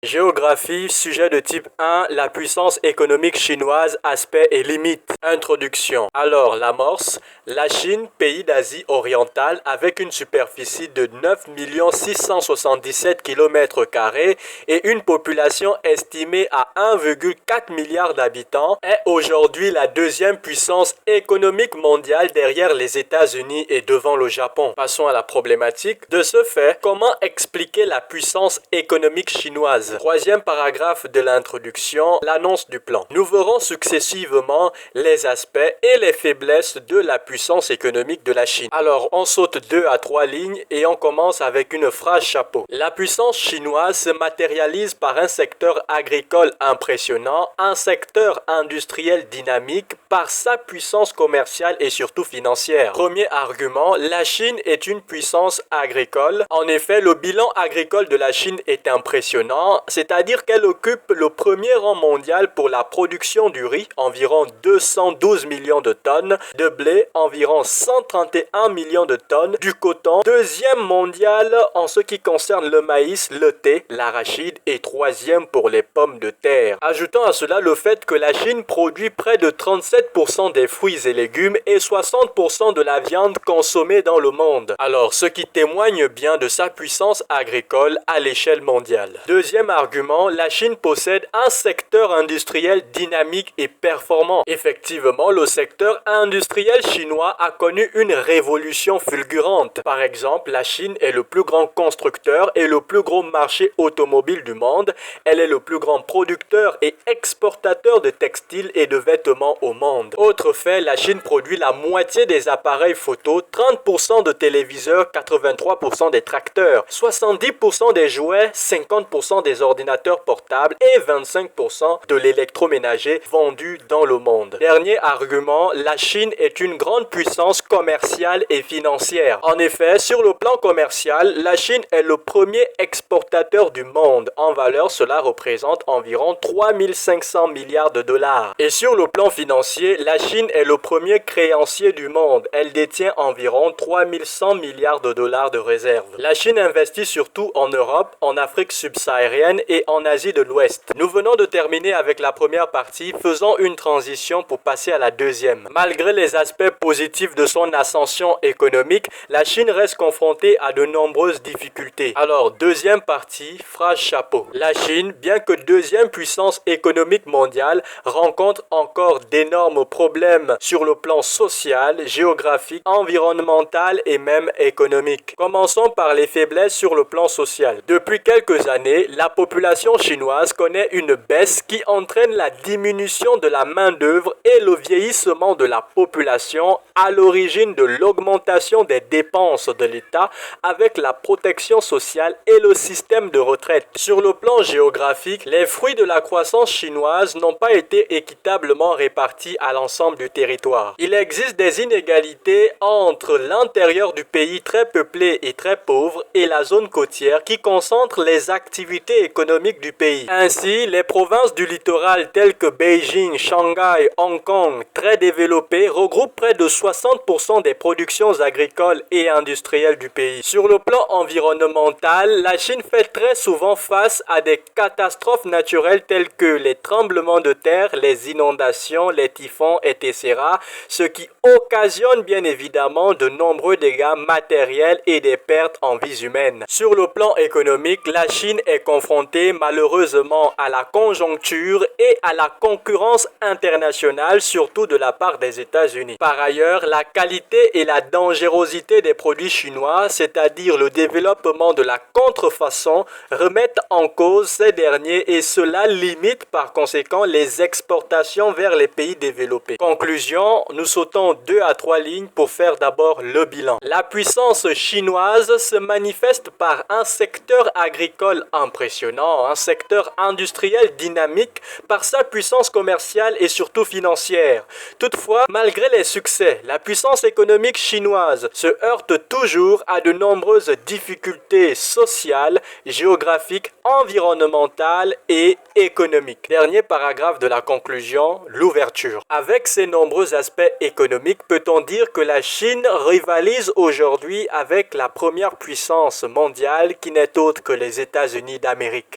Géographie, sujet de type 1, la puissance économique chinoise, aspects et limites. Introduction. Alors, l'amorce, la Chine, pays d'Asie orientale, avec une superficie de 9 677 km² et une population estimée à 1,4 milliard d'habitants, est aujourd'hui la deuxième puissance économique mondiale derrière les États-Unis et devant le Japon. Passons à la problématique. De ce fait, comment expliquer la puissance économique chinoise? Troisième paragraphe de l'introduction, l'annonce du plan. Nous verrons successivement les aspects et les faiblesses de la puissance économique de la Chine. Alors, on saute 2 à 3 lignes et on commence avec une phrase chapeau. La puissance chinoise se matérialise par un secteur agricole impressionnant, un secteur industriel dynamique, par sa puissance commerciale et surtout financière. Premier argument, la Chine est une puissance agricole. En effet, le bilan agricole de la Chine est impressionnant, c'est-à-dire qu'elle occupe le premier rang mondial pour la production du riz, environ 212 millions de tonnes, de blé, environ 131 millions de tonnes, du coton, deuxième mondial en ce qui concerne le maïs, le thé, l'arachide et troisième pour les pommes de terre. Ajoutons à cela le fait que la Chine produit près de 37% des fruits et légumes et 60% de la viande consommée dans le monde. Alors, ce qui témoigne bien de sa puissance agricole à l'échelle mondiale. Deuxième argument, la Chine possède un secteur industriel dynamique et performant. Effectivement, le secteur industriel chinois a connu une révolution fulgurante. Par exemple, la Chine est le plus grand constructeur et le plus gros marché automobile du monde. Elle est le plus grand producteur et exportateur de textiles et de vêtements au monde. Autre fait, la Chine produit la moitié des appareils photo, 30% de téléviseurs, 83% des tracteurs, 70% des jouets, 50% des ordinateurs portables et 25% de l'électroménager vendu dans le monde. Dernier argument, la Chine est une grande puissance commerciale et financière. En effet, sur le plan commercial, la Chine est le premier exportateur du monde. En valeur, cela représente environ 3500 milliards de dollars. Et sur le plan financier, la Chine est le premier créancier du monde. Elle détient environ 3100 milliards de dollars de réserves. La Chine investit surtout en Europe, en Afrique subsaharienne et en Asie de l'Ouest. Nous venons de terminer avec la première partie, faisons une transition pour passer à la deuxième. Malgré les aspects positifs de son ascension économique, la Chine reste confrontée à de nombreuses difficultés. Alors, deuxième partie, phrase chapeau. La Chine, bien que deuxième puissance économique mondiale, rencontre encore d'énormes problèmes sur le plan social, géographique, environnemental et même économique. Commençons par les faiblesses sur le plan social. Depuis quelques années, la population chinoise connaît une baisse qui entraîne la diminution de la main-d'œuvre et le vieillissement de la population à l'origine de l'augmentation des dépenses de l'État avec la protection sociale et le système de retraite. Sur le plan géographique, les fruits de la croissance chinoise n'ont pas été équitablement répartis à l'ensemble du territoire. Il existe des inégalités entre l'intérieur du pays très peuplé et très pauvre et la zone côtière qui concentre les activités économiques du pays. Ainsi, les provinces du littoral telles que Beijing, Shanghai, Hong Kong, très développées, regroupent près de 60% des productions agricoles et industrielles du pays. Sur le plan environnemental, la Chine fait très souvent face à des catastrophes naturelles telles que les tremblements de terre, les inondations, les typhons, etc., ce qui occasionne bien évidemment de nombreux dégâts matériels et des pertes en vies humaines. Sur le plan économique, la Chine est confrontée malheureusement à la conjoncture et à la concurrence internationale, surtout de la part des États-Unis. Par ailleurs, la qualité et la dangerosité des produits chinois, c'est-à-dire le développement de la contrefaçon, remettent en cause ces derniers et cela limite par conséquent les exportations vers les pays développés. Conclusion, nous sautons 2 à 3 lignes pour faire d'abord le bilan. La puissance chinoise se manifeste par un secteur agricole impressionnant, un secteur industriel dynamique, par sa puissance commerciale et surtout financière. Toutefois, malgré les succès, la puissance économique chinoise se heurte toujours à de nombreuses difficultés sociales, géographiques, environnementales et économiques. Dernier paragraphe de la conclusion, l'ouverture. Avec ces nombreux aspects économiques, peut-on dire que la Chine rivalise aujourd'hui avec la première puissance mondiale qui n'est autre que les États-Unis d'Amérique?